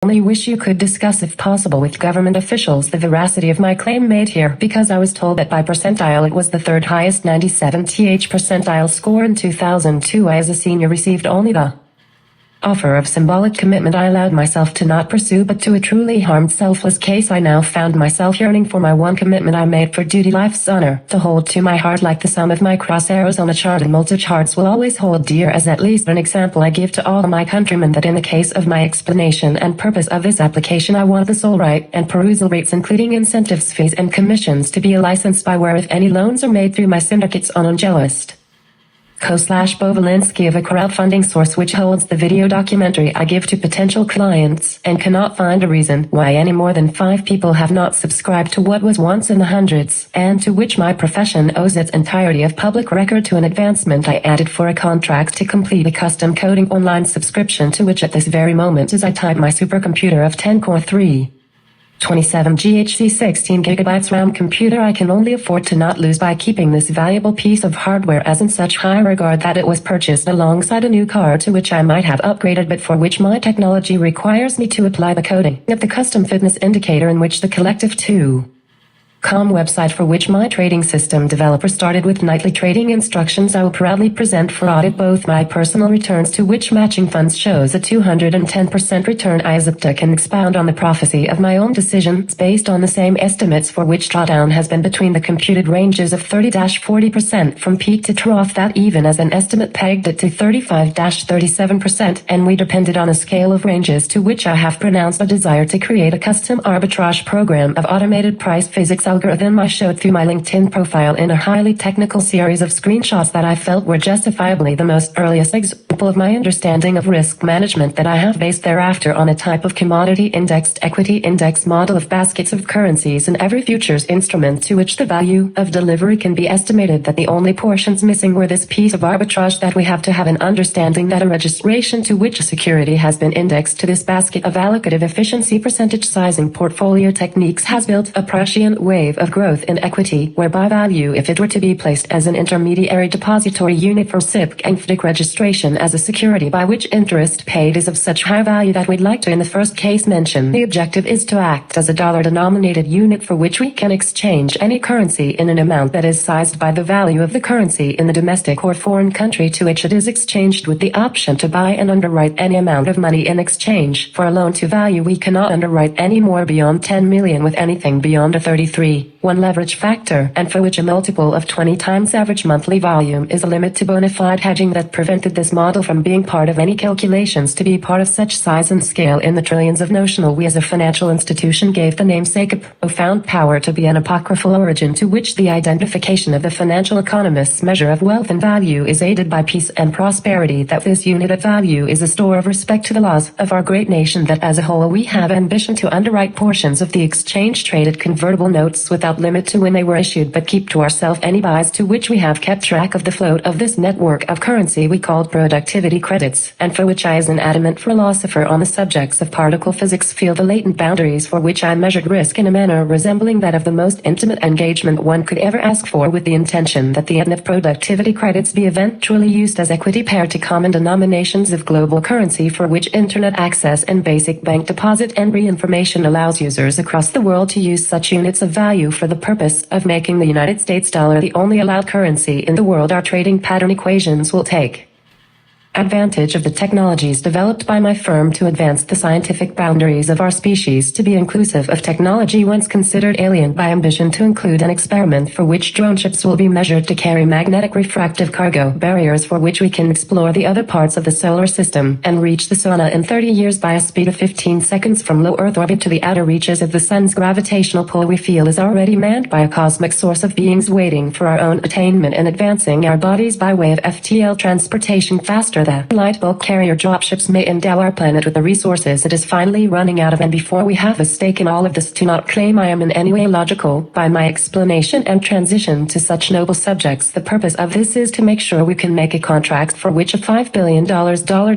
only wish you could discuss if possible with government officials the veracity of my claim made here, because I was told that by percentile it was the third highest 97th percentile score in 2002. I as a senior received only the offer of symbolic commitment I allowed myself to not pursue, but to a truly harmed selfless case I now found myself yearning for. My one commitment I made for duty, life's honor, to hold to my heart like the sum of my cross arrows on a chart, and multitude hearts will always hold dear as at least an example I give to all my countrymen, that in the case of my explanation and purpose of this application I want the sole right and perusal rates, including incentives, fees and commissions, to be a license by where if any loans are made through my syndicates on Angelist Co/Bovalinsky of a crowdfunding source which holds the video documentary I give to potential clients, and cannot find a reason why any more than 5 people have not subscribed to what was once in the hundreds, and to which my profession owes its entirety of public record, to an advancement I added for a contract to complete a custom coding online subscription, to which at this very moment as I type my supercomputer of 10 core 27 GHz 16 GB RAM computer I can only afford to not lose by keeping this valuable piece of hardware as in such high regard that it was purchased alongside a new car to which I might have upgraded, but for which my technology requires me to apply the coding of the custom fitness indicator, in which the collective 2.com website for which my trading system developer started with nightly trading instructions. I will proudly present for audit both my personal returns, to which matching funds shows a 210% return. I as Zipta can expound on the prophecy of my own decisions based on the same estimates, for which drawdown has been between the computed ranges of 30-40% from peak to trough, that even as an estimate pegged it to 35-37%, and we depended on a scale of ranges to which I have pronounced a desire to create a custom arbitrage program of automated price physics algorithm I showed through my LinkedIn profile in a highly technical series of screenshots that I felt were justifiably the most earliest example of my understanding of risk management, that I have based thereafter on a type of commodity indexed equity index model of baskets of currencies and every futures instrument, to which the value of delivery can be estimated, that the only portions missing were this piece of arbitrage, that we have to have an understanding that a registration to which a security has been indexed to this basket of allocative efficiency percentage sizing portfolio techniques has built a prescient wave of growth in equity, whereby value, if it were to be placed as an intermediary depository unit for SIPC and FDIC registration as a security by which interest paid is of such high value that we'd like to in the first case mention. The objective is to act as a dollar-denominated unit for which we can exchange any currency in an amount that is sized by the value of the currency in the domestic or foreign country to which it is exchanged, with the option to buy and underwrite any amount of money in exchange. For a loan to value we cannot underwrite any more beyond 10 million, with anything beyond a 33 1 leverage factor, and for which a multiple of 20 times average monthly volume is a limit to bona fide hedging that prevented this model from being part of any calculations to be part of such size and scale in the trillions of notional. We as a financial institution gave the namesake a profound power to be an apocryphal origin, to which the identification of the financial economist's measure of wealth and value is aided by peace and prosperity, that this unit of value is a store of respect to the laws of our great nation, that as a whole we have ambition to underwrite portions of the exchange traded convertible notes without limit to when they were issued, but keep to ourselves any buys to which we have kept track of the float of this network of currency we called productivity credits, and for which I as an adamant philosopher on the subjects of particle physics feel the latent boundaries, for which I measured risk in a manner resembling that of the most intimate engagement one could ever ask for, with the intention that the net productivity credits be eventually used as equity paired to common denominations of global currency, for which internet access and basic bank deposit and re-information allows users across the world to use such units of value for the purpose of making the United States dollar the only allowed currency in the world. Our trading pattern equations will take advantage of the technologies developed by my firm to advance the scientific boundaries of our species to be inclusive of technology once considered alien by ambition, to include an experiment for which drone ships will be measured to carry magnetic refractive cargo barriers, for which we can explore the other parts of the solar system and reach the sun in 30 years by a speed of 15 seconds from low Earth orbit to the outer reaches of the sun's gravitational pull we feel is already manned by a cosmic source of beings waiting for our own attainment, and advancing our bodies by way of FTL transportation faster than light bulk carrier dropships may endow our planet with the resources it is finally running out of. And before we have a stake in all of this, do not claim I am in any way logical by my explanation and transition to such noble subjects. The purpose of this is to make sure we can make a contract for which a $5 billion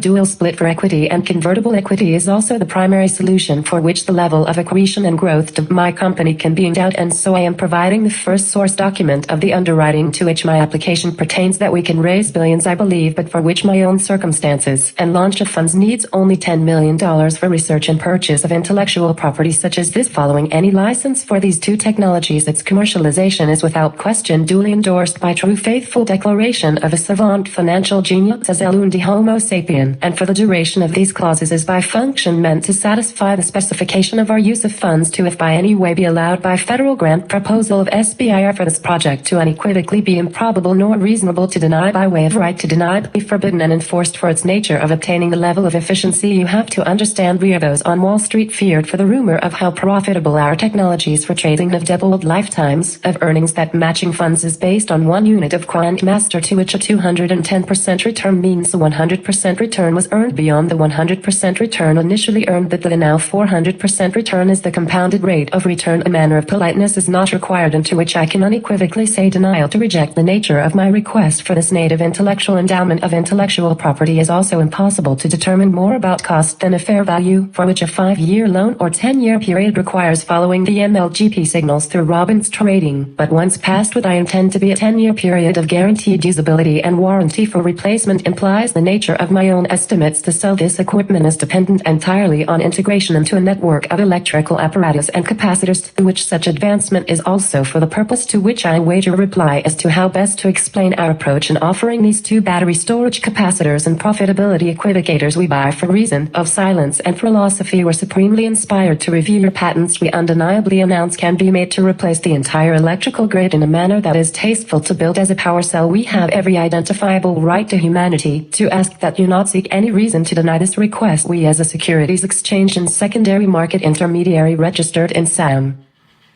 dual split for equity and convertible equity is also the primary solution, for which the level of accretion and growth to my company can be endowed, and so I am providing the first source document of the underwriting to which my application pertains, that we can raise billions I believe, but for which my own own circumstances, and launch of funds needs only $10 million for research and purchase of intellectual property such as this. Following any license for these two technologies, its commercialization is without question duly endorsed by true faithful declaration of a savant financial genius as elundi homo sapien, and for the duration of these clauses is by function meant to satisfy the specification of our use of funds to, if by any way be allowed by federal grant proposal of SBIR for this project to unequivocally be improbable nor reasonable to deny by way of right to deny, be forbidden and enforced for its nature of obtaining the level of efficiency. You have to understand we are those on Wall Street feared for the rumor of how profitable our technologies for trading have doubled lifetimes of earnings. That matching funds is based on 1 unit of quant master, to which a 210% return means the 100% return was earned beyond the 100% return initially earned, that the now 400% return is the compounded rate of return. A manner of politeness is not required, and to which I can unequivocally say denial to reject the nature of my request for this native intellectual endowment of intellectual property is also impossible to determine more about cost than a fair value, for which a 5-year loan or 10-year period requires following the MLGP signals through Robbins Trading. But once past what I intend to be a 10-year period of guaranteed usability and warranty for replacement implies the nature of my own estimates to sell this equipment is dependent entirely on integration into a network of electrical apparatus and capacitors, to which such advancement is also for the purpose to which I wager reply as to how best to explain our approach in offering these two battery storage capacitors and profitability equivocators. We, by for reason of silence and philosophy, were supremely inspired to review your patents we undeniably announce can be made to replace the entire electrical grid in a manner that is tasteful to build as a power cell. We have every identifiable right to humanity to ask that you not seek any reason to deny this request. We, as a securities exchange and secondary market intermediary registered in SAM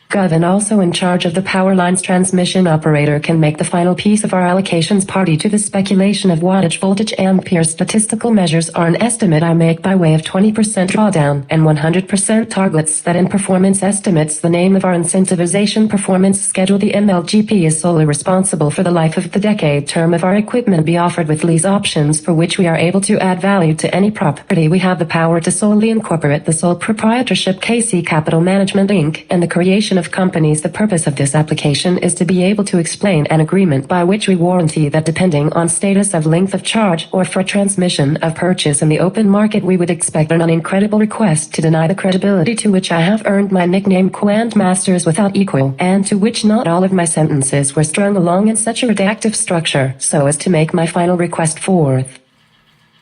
Gov and also in charge of the power lines transmission operator, can make the final piece of our allocations party to the speculation of wattage, voltage, ampere. Statistical measures are an estimate I make by way of 20% drawdown and 100% targets. That in performance estimates the name of our incentivization performance schedule. The MLGP is solely responsible for the life of the decade term of our equipment be offered with lease options for which we are able to add value to any property. We have the power to solely incorporate the sole proprietorship KC Capital Management Inc. and the creation of companies. The purpose of this application is to be able to explain an agreement by which we warranty that, depending on status of length of charge or for transmission of purchase in the open market, we would expect an incredible request to deny the credibility to which I have earned my nickname Quant Masters without equal, and to which not all of my sentences were strung along in such a redactive structure so as to make my final request forth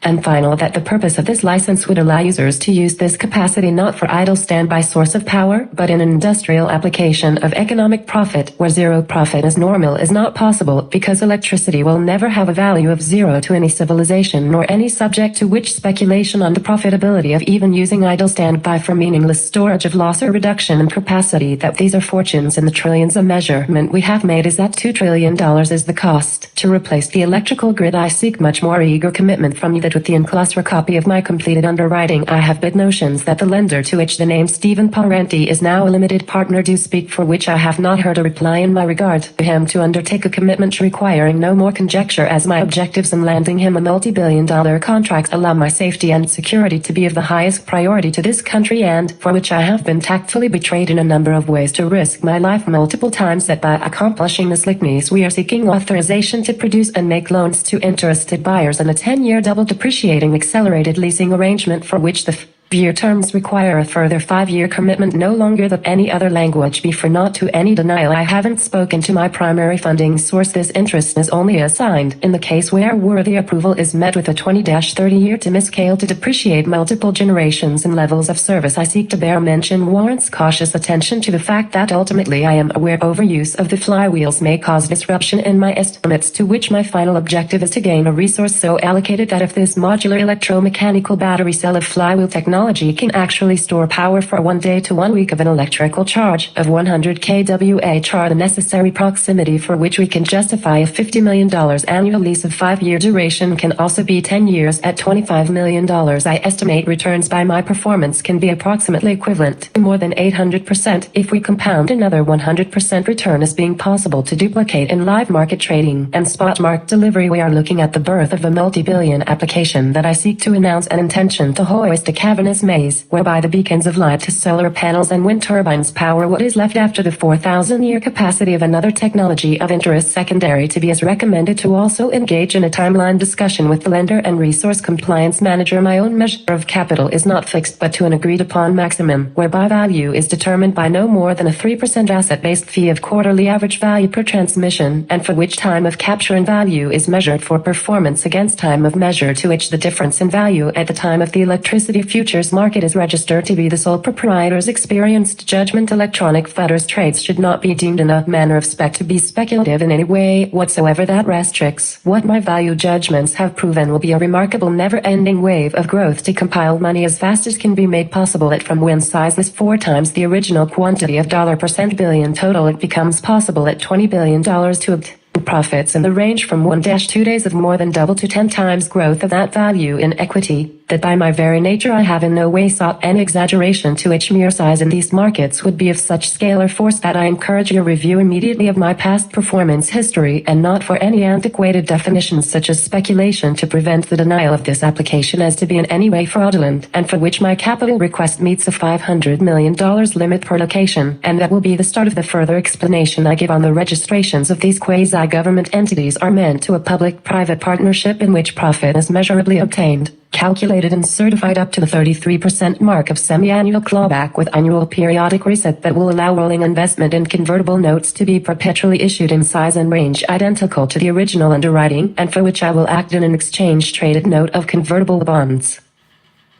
and final, that the purpose of this license would allow users to use this capacity not for idle standby source of power, but in an industrial application of economic profit, where zero profit as normal is not possible, because electricity will never have a value of zero to any civilization nor any subject to which speculation on the profitability of even using idle standby for meaningless storage of loss or reduction in capacity. That these are fortunes in the trillions. A measurement we have made is that $2 trillion is the cost to replace the electrical grid. I seek much more eager commitment from you that with the enclosure copy of my completed underwriting I have bid notions that the lender, to which the name Stephen Parenti is now a limited partner, do speak, for which I have not heard a reply in my regard to him, to undertake a commitment requiring no more conjecture as my objectives in landing him a multi-billion-dollar contract allow my safety and security to be of the highest priority to this country, and for which I have been tactfully betrayed in a number of ways to risk my life multiple times. That by accomplishing this likeness we are seeking authorization to produce and make loans to interested buyers in a 10-year double depreciating accelerated leasing arrangement, for which the 5-year terms require a further 5-year commitment. No longer that any other language be for not to any denial. I haven't spoken to my primary funding source. This interest is only assigned in the case where worthy approval is met with a 20-30 year to scale to depreciate multiple generations and levels of service. I seek to bear mention warrants cautious attention to the fact that ultimately I am aware overuse of the flywheels may cause disruption in my estimates, to which my final objective is to gain a resource so allocated that if this modular electromechanical battery cell of flywheel technology can actually store power for 1 day to 1 week of an electrical charge of 100 kWh, the necessary proximity for which we can justify a $50 million annual lease of 5-year duration can also be 10 years at $25 million. I estimate returns by my performance can be approximately equivalent to more than 800% if we compound another 100% return as being possible to duplicate in live market trading and spot market delivery. We are looking at the birth of a multi-billion application that I seek to announce an intention to hoist a cavern cavernous maze, whereby the beacons of light to solar panels and wind turbines power what is left after the 4,000-year capacity of another technology of interest secondary to be as recommended to also engage in a timeline discussion with the lender and resource compliance manager. My own measure of capital is not fixed but to an agreed upon maximum, whereby value is determined by no more than a 3% asset-based fee of quarterly average value per transmission, and for which time of capture and value is measured for performance against time of measure, to which the difference in value at the time of the electricity futures market is registered to be the sole proprietor's experienced judgment. Electronic fetters trades should not be deemed in a manner of spec to be speculative in any way whatsoever. That restricts what my value judgments have proven will be a remarkable never-ending wave of growth to compile money as fast as can be made possible at from when size is 4 times the original quantity of $% billion total, it becomes possible at $20 billion to obtain profits in the range from 1-2 days of more than double to 10 times growth of that value in equity, that by my very nature I have in no way sought an exaggeration, to which mere size in these markets would be of such scale or force that I encourage your review immediately of my past performance history, and not for any antiquated definitions such as speculation to prevent the denial of this application as to be in any way fraudulent, and for which my capital request meets a $500 million limit per location, and that will be the start of the further explanation I give on the registrations of these quasi-government entities are meant to a public-private partnership in which profit is measurably obtained, calculated and certified up to the 33% mark of semi-annual clawback with annual periodic reset that will allow rolling investment in convertible notes to be perpetually issued in size and range identical to the original underwriting, and for which I will act in an exchange-traded note of convertible bonds.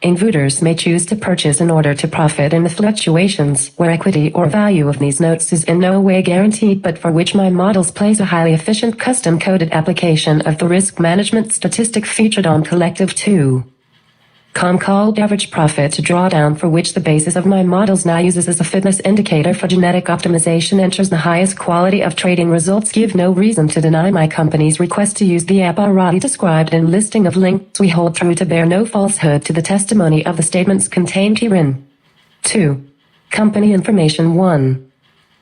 Investors may choose to purchase in order to profit in the fluctuations where equity or value of these notes is in no way guaranteed, but for which my models place a highly efficient custom-coded application of the risk management statistic featured on Collective 2. Called average profit to drawdown, for which the basis of my models now uses as a fitness indicator for genetic optimization, enters the highest quality of trading results. Give no reason to deny my company's request to use the app already described in listing of links. We hold true to bear no falsehood to the testimony of the statements contained herein. 2. Company information. 1.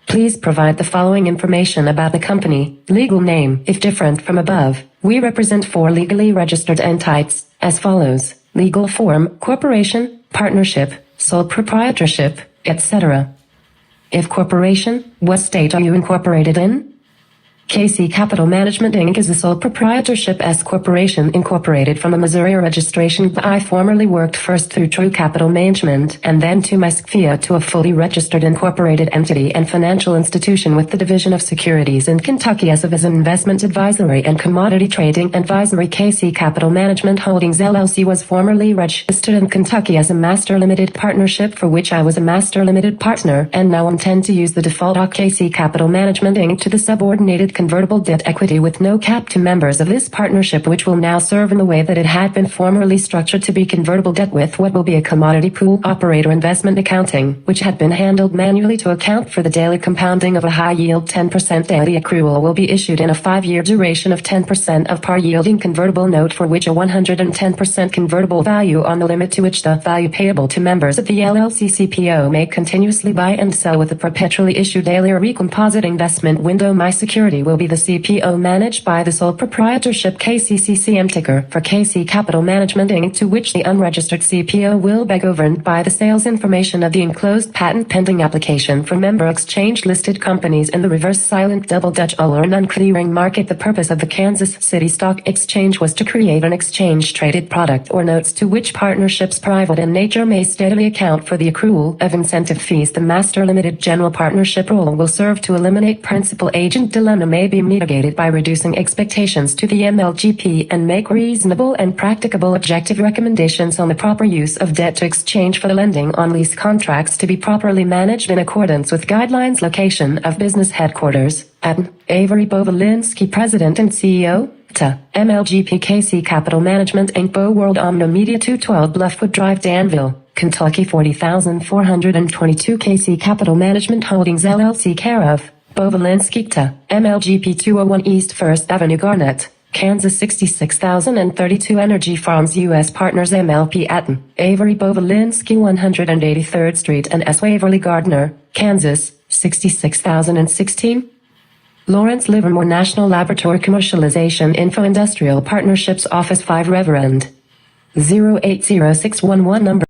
Please provide the following information about the company. Legal name, if different from above. We represent 4 legally registered entities, as follows: legal form, corporation, partnership, sole proprietorship, etc. If corporation, what state are you incorporated in? KC Capital Management Inc. is a sole proprietorship S corporation incorporated from a Missouri registration. I formerly worked first through True Capital Management and then to MySCFIA to a fully registered incorporated entity and financial institution with the Division of Securities in Kentucky as an investment advisory and commodity trading advisory. KC Capital Management Holdings LLC was formerly registered in Kentucky as a master limited partnership, for which I was a master limited partner, and now intend to use the default KC Capital Management Inc. to the subordinated convertible debt equity with no cap to members of this partnership, which will now serve in the way that it had been formerly structured to be convertible debt with what will be a commodity pool operator investment accounting, which had been handled manually to account for the daily compounding of a high-yield 10% daily accrual, will be issued in a 5-year duration of 10% of par-yielding convertible note, for which a 110% convertible value on the limit to which the value payable to members of the LLC CPO may continuously buy and sell with a perpetually issued daily or recomposite investment window. My security will be the CPO managed by the sole proprietorship KCCCM ticker for KC Capital Management Inc., to which the unregistered CPO will be governed by the sales information of the enclosed patent pending application for member exchange listed companies in the reverse silent double Dutch or non-clearing market. The purpose of the Kansas City Stock Exchange was to create an exchange traded product or notes to which partnerships private in nature may steadily account for the accrual of incentive fees. The master limited general partnership rule will serve to eliminate principal agent dilemma, may be mitigated by reducing expectations to the MLGP and make reasonable and practicable objective recommendations on the proper use of debt to exchange for the lending on lease contracts to be properly managed in accordance with guidelines. Location of business headquarters at Avery Bovalinsky, President and CEO. MLGP KC Capital Management Inc. Bo World Omno Media 212 Bluffwood Drive, Danville, Kentucky 40422. KC Capital Management Holdings LLC care of Bovalinsky MLGP 201 East 1st Avenue, Garnett, Kansas 66032. Energy Farms U.S. Partners MLP Atten, Avery Bovalinsky 183rd Street and S. Waverly Gardner, Kansas 66016. Lawrence Livermore National Laboratory Commercialization Info Industrial Partnerships Office 5 Reverend 080611 number